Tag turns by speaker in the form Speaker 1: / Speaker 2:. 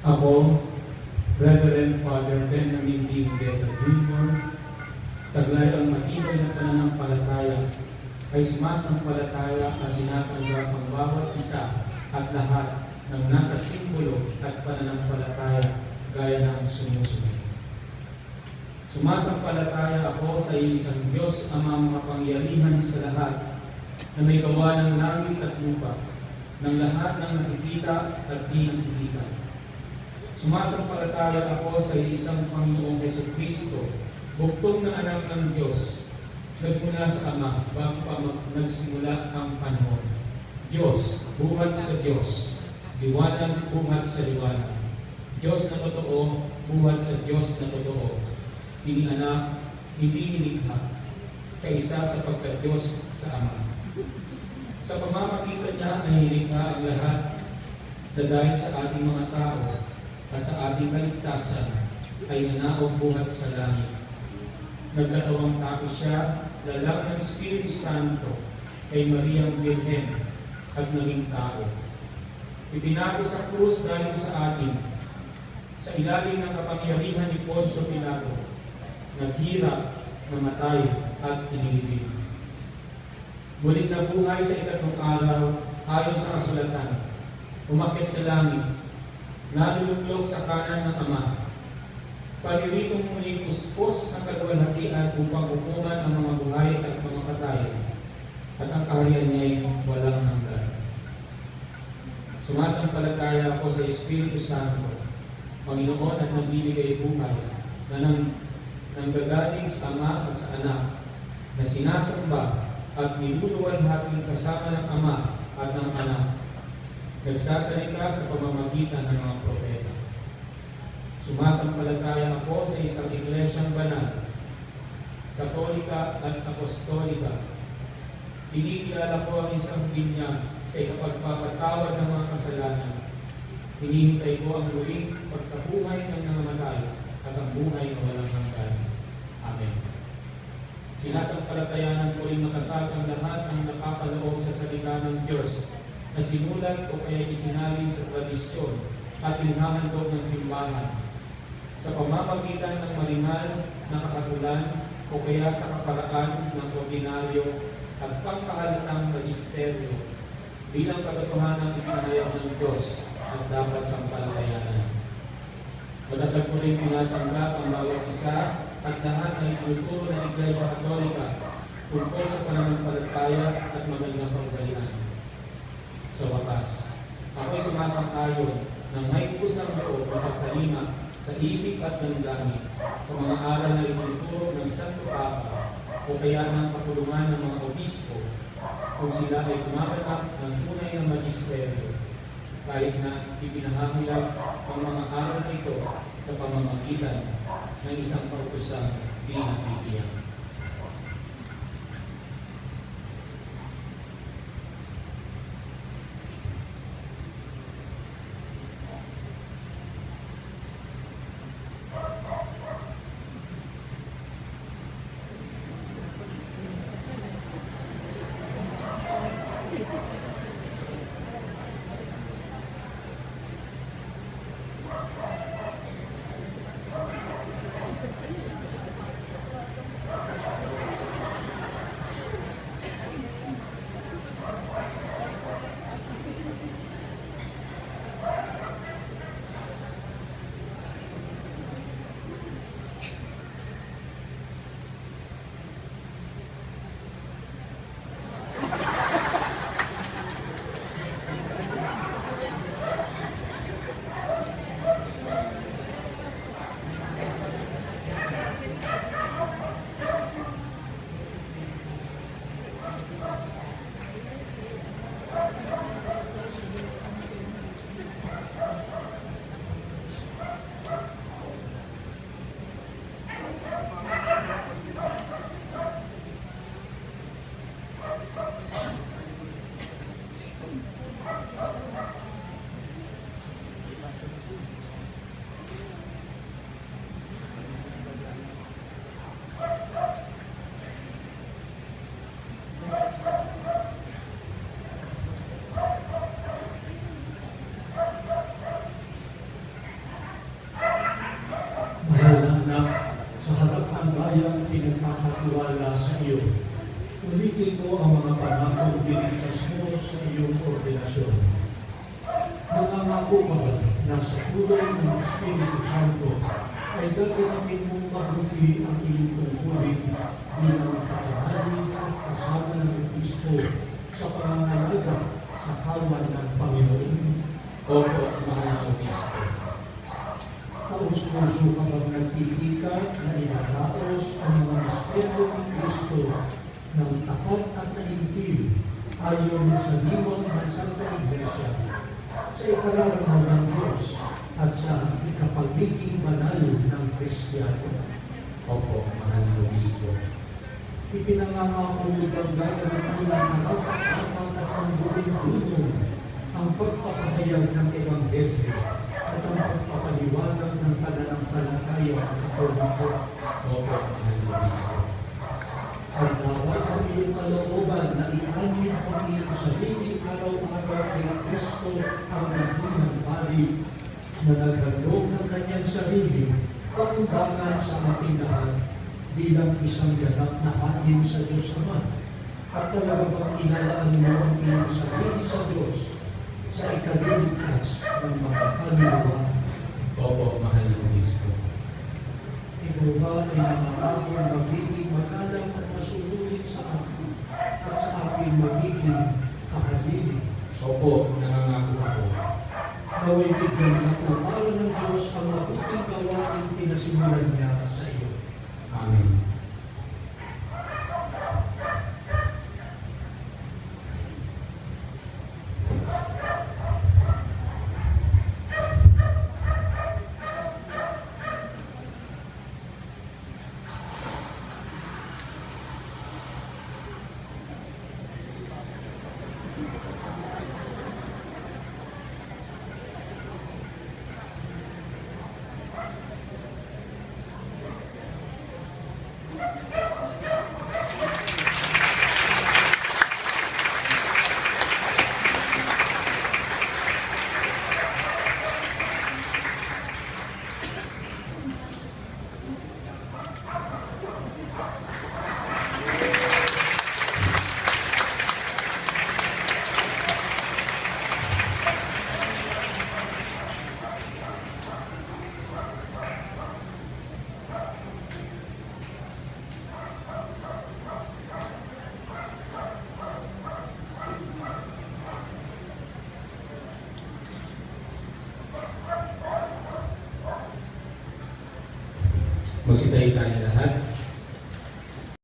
Speaker 1: Ako, Reverend Father Benjamin D. Guetta Jr., taglay ang matibay na pananampalataya ay sumasampalataya at tinatanggap ang bawat isa at lahat ng nasa simbolo at pananampalataya gaya ng sumusunod. Sumasampalataya ako sa isang Diyos Amang mapangyarihan sa lahat na may gawa ng langit at lupa, ng lahat ng nakikita at di nakikita. Sumasampalataya ako sa isang Panginoong Jesucristo, buktong na anak ng Diyos, nagmula sa Ama bago pa nagsimula ang panahon. Diyos, buhat sa Diyos, liwanag buhat sa liwanag. Diyos na totoo, buhat sa Diyos na totoo. Hindi anak, hindi nilikha, kaisa sapagkat Diyos sa Ama. Sa pamamagitan niya ay nilikha ang lahat na dahil sa ating mga tao at sa ating kaligtasan ay nanaog buhat sa langit. Nagkatawang tao siya, dalang ng Espiritu Santo kay Mariang Birhen at naging tao. Ipinago sa krus dahil sa atin, sa ilalim ng kapangyarihan ni Poncio Pilato, naghirap, namatay at inilibing. Muling nabuhay sa ikatlong araw ayon sa kasulatan, umakyat sa langit, naluluklok sa kanan ng Ama. Pariritong muling puspos ang kaluwalhatian upang hukuman ang mga buhay at mga patay, at ang kaharian niya'y walang hanggan. Sumasampalataya ako sa Espiritu Santo, Panginoon at nagbibigay buhay, na nanggagaling sa Ama at sa Anak, na sinasamba at niluluwalhating kasama ng Ama at ng Anak, nagsasalita sa pamamagitan ng mga propeta. Sumasampalataya ako sa isang iglesyang banal, katolika at apostolika. Kinikilala ko ang isang binyag sa ikapagpapatawad ng mga kasalanan. Hinihintay ko ang muling pagkabuhay ng nangamatay at ang buhay na walang hanggan. Amen. Sinasampalatayanan ko rin matatag ang lahat ng nakapaloob sa salita ng Diyos na sinulat o kaya isinalin sa tradisyon at hinahandog ng simbahan sa pamamagitan ng marinal na kakatulan o kaya sa kaparaan ng ordinaryo at pangkahalatang magisteryo bilang katotohanan ng ipinahayag ng Diyos at dapat sampalatayanan. Matatag ko rin tinatanggap ang bawat isa at lahat ng itinuturo ng Iglesia Katolika tungkol sa pananampalataya at magandang kaugalian. Sa wakas, ako'y sumasang-ayon ng may kusang loob at pagkalima sa isip at damdamin sa mga aral na itinuturo ng Santo Papa o kaya ng kapulungan ng mga obispo kung sila ay tumatanggap ng tunay na magisteryo, kahit na ipinahangilan ang mga aral na ito sa pamamagitan ng isang parutusang pinagbibiyak.
Speaker 2: Suritin mo ang mga pangakong binigkas mo sa iyong ordinasyon. Nangangako ka ba na sa tulong ng Espiritu Santo ay gagawin mong mabuti ang iyong tungkulin bilang katanganin at kasama ng Kristo sa pangangalaga sa kawan ng Panginoon?
Speaker 1: Opo, mahal na obispo.
Speaker 2: Taus-puso ka bang nagtitika na inaraos ang mga misteryo ng Kristo ng tapat at naintig ayon sa diwang ng Santa Iglesia sa ikararaman ng Diyos at sa ikapagiging banal ng Kristiyano?
Speaker 1: Opo, mahal na obispo.
Speaker 2: Ipinangangako mo bang gagawin ng karapat-dapat at ang buong-bunong ang pagpapahayag ng Ebanghelyo at ang pagpapaliwanag ng pananampalataya ng Katoliko?
Speaker 1: Opo, mahal na obispo.
Speaker 2: Ang naway ang iyong kalooban na iamin ang iyong sarili araw-araw kay Kristo ang ng pari na naghandog ng kanyang sarili patundangan sa ating lahat bilang isang ganap na hain sa Diyos Ama, at talaga bang inalaan mo ang iyong sarili sa Diyos sa ikaliligtas ng mga kaluluwa?
Speaker 1: Opo, mahal na obispo.
Speaker 2: Ikaw ba ay nangangakong magiging magalang at masunurin sa akin at sa aking magiging kahalili?
Speaker 1: Opo, nangangako ako.
Speaker 2: Naway bigyan na para ng Diyos ang mabuting gawain pinasimulan niya sa iyo.
Speaker 1: Amen. Magsitayo tayo lahat.